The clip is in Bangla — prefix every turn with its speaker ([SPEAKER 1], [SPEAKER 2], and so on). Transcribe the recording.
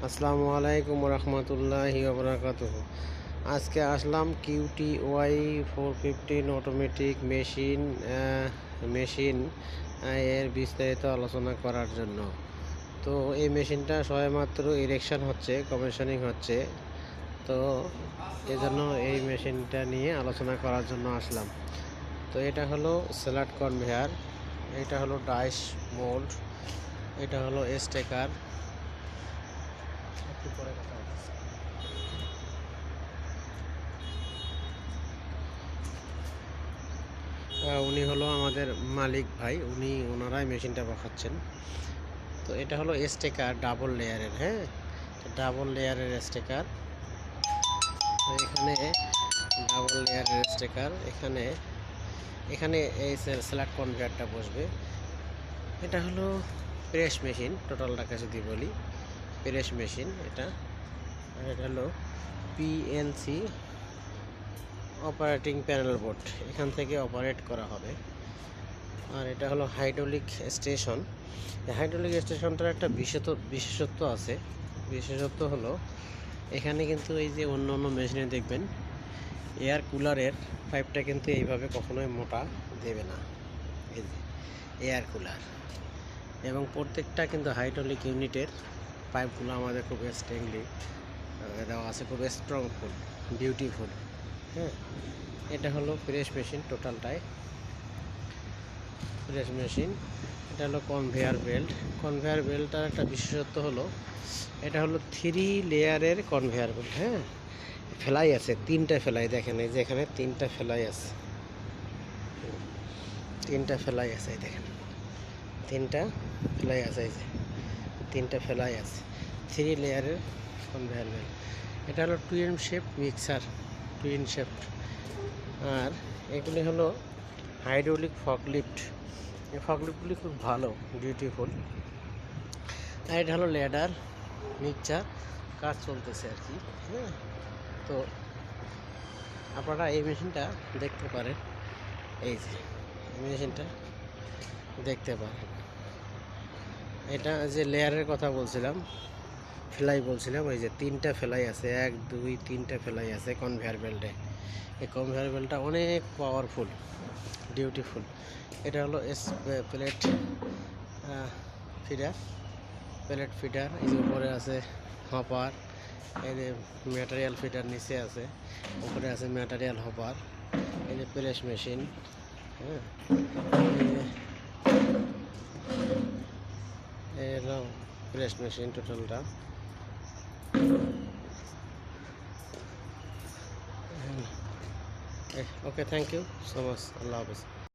[SPEAKER 1] আসসালামু আলাইকুম রহমতুল্লাহি ওবরাকাতুহু। আজকে আসলাম QTY 415 অটোমেটিক মেশিন এর বিস্তারিত আলোচনা করার জন্য। তো এই মেশিনটা সবেমাত্র ইরেকশন হচ্ছে, কমিশনিং হচ্ছে। তো এজন্য এই মেশিনটা নিয়ে আলোচনা করার জন্য আসলাম। তো এটা হলো স্যালাড কনভেয়ার, এটা হলো ডাইস মোল্ড, এটা হলো স্টেকার। উনি হলো আমাদের মালিক ভাই, ওনারাই মেশিনটা পাঠাচ্ছেন। তো এটা হলো স্টেকার ডাবল লেয়ারের, হ্যাঁ, ডাবল লেয়ারের স্টেকার। তো এখানে ডাবল লেয়ারের স্টেকার, এখানে এখানে এই স্যালাড কনভেয়ারটা বসবে। এটা হলো প্রেস মেশিন, টোটালটাকে যদি বলি প্রেস মেশিন এটা। আর এটা হলো PNC অপারেটিং প্যানেল বোর্ড, এখান থেকে অপারেট করা হবে। আর এটা হলো হাইড্রোলিক স্টেশন। হাইড্রোলিক স্টেশনটার একটা বিশেষত্ব আছে। বিশেষত্ব হলো এখানে কিন্তু এই যে অন্য অন্য মেশিনে দেখবেন এয়ার কুলারের পাইপটা কিন্তু এইভাবে কখনোই মোটা দেবে না, এই যে এয়ার কুলার। এবং প্রত্যেকটা কিন্তু হাইড্রোলিক ইউনিটের পাইপগুলো আমাদের খুব স্ট্রংলি দেওয়া আছে, খুব স্ট্রংফুল, বিউটিফুল। হ্যাঁ, এটা হলো প্রেস মেশিন, টোটালটাই প্রেস মেশিন। এটা হলো কনভেয়ার বেল্ট। কনভেয়ার বেল্টটার একটা বিশেষত্ব হলো এটা হলো 3 লেয়ারের কনভেয়ার বেল্ট। হ্যাঁ, ফেলাই আছে, 3টা ফেলাই, দেখেন এই যে এখানে 3টা ফেলাই আছে, 3টা ফেলাই আছে, এই দেখেন 3টা ফেলাই আছে, এই যে 3টা ফেলাই আছে, 3 লেয়ারের কনভেয়ার বেল্ট। এটা হলো twin shape mixer, twin shape. আর এগুলি হলো হাইড্রোলিক ফকলিফট। এই ফকলিফটগুলি খুব ভালো, বিউটিফুল। আর এটা হলো ল্যাডার মিক্সচার, কাজ চলতেছে আর কি। হ্যাঁ, তো আপনারা এই মেশিনটা দেখতে পারেন, এই যে মেশিনটা দেখতে পারেন। এটা যে লেয়ারের কথা বলছিলাম, ফেলাই বলছিলাম, ওই যে 3টা ফেলাই আছে, 1 2 3টা ফেলাই আছে কনভেয়ার বেল্টে। এই কনভেয়ার বেল্টটা অনেক পাওয়ারফুল, বিউটিফুল। এটা হলো প্লেট ফিডার, প্লেট ফিডার। এই যে উপরে আছে হপার, এই যে ম্যাটেরিয়াল ফিডার নিচে আছে, উপরে আছে ম্যাটেরিয়াল হপার। এই যে প্রেস মেশিন, হ্যাঁ, এই হলো প্রেস মেশিন টোটালটা। ওকে, থ্যাংক ইউ সো মাচ, আল্লাহ হাফেজ।